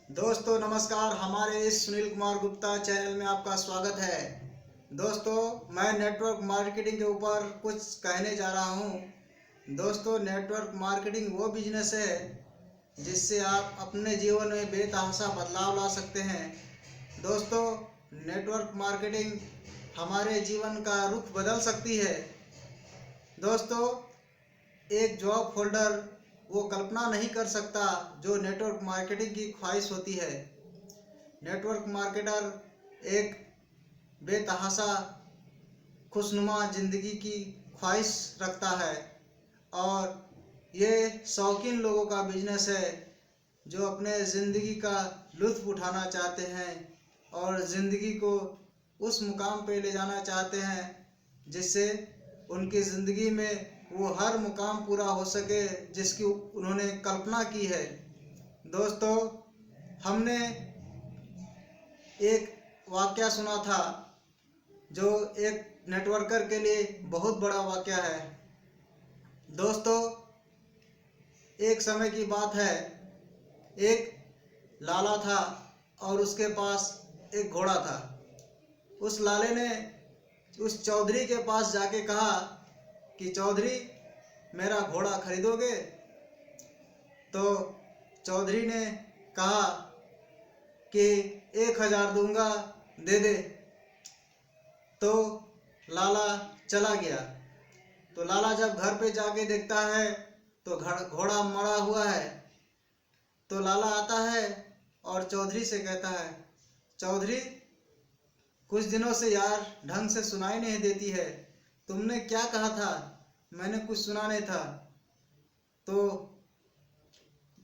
दोस्तों नमस्कार, हमारे इस सुनील कुमार गुप्ता चैनल में आपका स्वागत है। दोस्तों मैं नेटवर्क मार्केटिंग के ऊपर कुछ कहने जा रहा हूं। दोस्तों नेटवर्क मार्केटिंग वो बिजनेस है जिससे आप अपने जीवन में बेतहाशा बदलाव ला सकते हैं। दोस्तों नेटवर्क मार्केटिंग हमारे जीवन का रुख बदल सकती है। दोस्तों एक जॉब होल्डर वो कल्पना नहीं कर सकता जो नेटवर्क मार्केटिंग की ख्वाहिश होती है। नेटवर्क मार्केटर एक बेतहाशा खुशनुमा ज़िंदगी की ख्वाहिश रखता है और ये शौकीन लोगों का बिजनेस है जो अपने ज़िंदगी का लुत्फ़ उठाना चाहते हैं और ज़िंदगी को उस मुकाम पे ले जाना चाहते हैं जिससे उनकी ज़िंदगी में वो हर मुकाम पूरा हो सके जिसकी उन्होंने कल्पना की है। दोस्तों हमने एक वाक़या सुना था जो एक नेटवर्कर के लिए बहुत बड़ा वाक़या है। दोस्तों एक समय की बात है, एक लाला था और उसके पास एक घोड़ा था। उस लाले ने उस चौधरी के पास जाके कहा कि चौधरी मेरा घोड़ा खरीदोगे? तो चौधरी ने कहा कि 1,000 दूंगा, दे दे। तो लाला चला गया। तो लाला जब घर पे जाके देखता है तो घोड़ा मरा हुआ है। तो लाला आता है और चौधरी से कहता है, चौधरी कुछ दिनों से यार ढंग से सुनाई नहीं देती है, तुमने क्या कहा था? मैंने कुछ सुना नहीं था। तो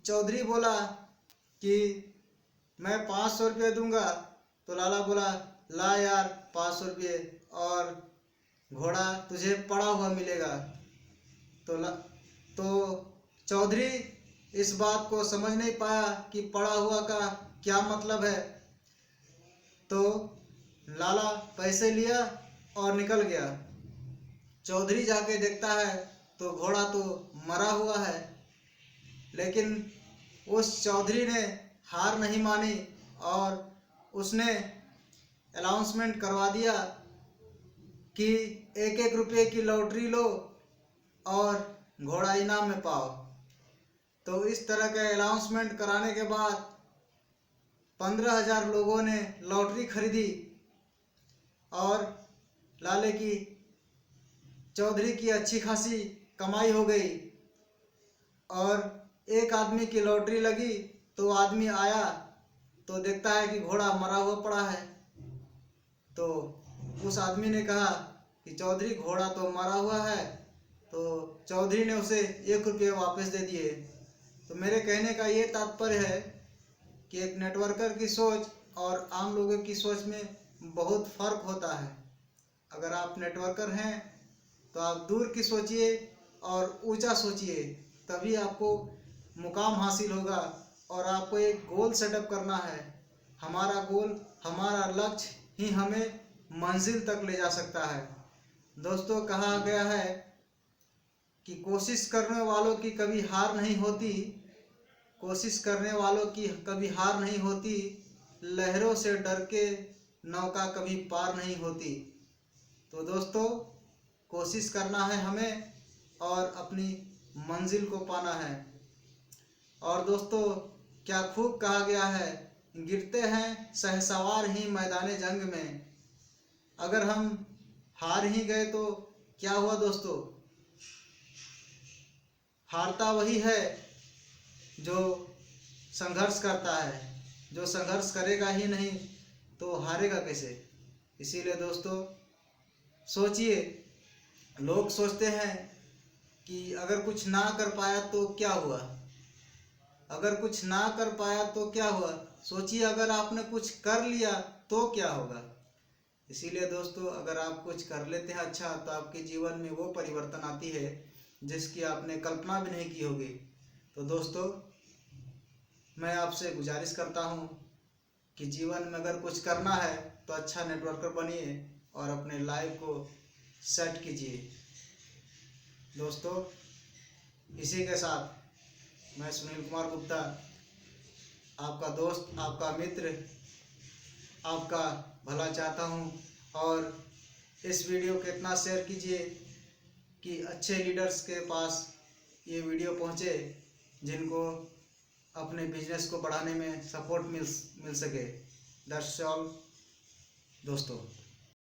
चौधरी बोला कि मैं 500 रुपये दूंगा। तो लाला बोला, ला यार 500 रुपये और घोड़ा तुझे पड़ा हुआ मिलेगा। तो चौधरी इस बात को समझ नहीं पाया कि पड़ा हुआ का क्या मतलब है। तो लाला पैसे लिया और निकल गया। चौधरी जाके देखता है तो घोड़ा तो मरा हुआ है, लेकिन उस चौधरी ने हार नहीं मानी और उसने अनाउंसमेंट करवा दिया कि 1-1 रुपये की लॉटरी लो और घोड़ा इनाम में पाओ। तो इस तरह के अनाउंसमेंट कराने के बाद 15,000 लोगों ने लॉटरी खरीदी और लाले की चौधरी की अच्छी खासी कमाई हो गई। और एक आदमी की लॉटरी लगी तो आदमी आया तो देखता है कि घोड़ा मरा हुआ पड़ा है। तो उस आदमी ने कहा कि चौधरी घोड़ा तो मरा हुआ है। तो चौधरी ने उसे 1 रुपये वापस दे दिए। तो मेरे कहने का ये तात्पर्य है कि एक नेटवर्कर की सोच और आम लोगों की सोच में बहुत फ़र्क होता है। अगर आप नेटवर्कर हैं तो आप दूर की सोचिए और ऊंचा सोचिए, तभी आपको मुकाम हासिल होगा। और आपको एक गोल सेटअप करना है। हमारा गोल, हमारा लक्ष्य ही हमें मंजिल तक ले जा सकता है। दोस्तों कहा गया है कि कोशिश करने वालों की कभी हार नहीं होती, कोशिश करने वालों की कभी हार नहीं होती, लहरों से डर के नौका कभी पार नहीं होती। तो दोस्तों कोशिश करना है हमें और अपनी मंजिल को पाना है। और दोस्तों क्या खूब कहा गया है, गिरते हैं शहसवार ही मैदान जंग में। अगर हम हार ही गए तो क्या हुआ दोस्तों? हारता वही है जो संघर्ष करता है। जो संघर्ष करेगा ही नहीं तो हारेगा कैसे? इसीलिए दोस्तों सोचिए। लोग सोचते हैं कि अगर कुछ ना कर पाया तो क्या हुआ, अगर कुछ ना कर पाया तो क्या हुआ। सोचिए अगर आपने कुछ कर लिया तो क्या होगा। इसीलिए दोस्तों अगर आप कुछ कर लेते हैं अच्छा, तो आपके जीवन में वो परिवर्तन आती है जिसकी आपने कल्पना भी नहीं की होगी। तो दोस्तों मैं आपसे गुजारिश करता हूँ कि जीवन में अगर कुछ करना है तो अच्छा नेटवर्कर बनिए और अपने लाइफ को सेट कीजिए। दोस्तों इसी के साथ मैं सुनील कुमार गुप्ता आपका दोस्त, आपका मित्र, आपका भला चाहता हूँ। और इस वीडियो को इतना शेयर कीजिए कि अच्छे लीडर्स के पास ये वीडियो पहुँचे जिनको अपने बिजनेस को बढ़ाने में सपोर्ट मिल सके। दैट्स ऑल दोस्तों।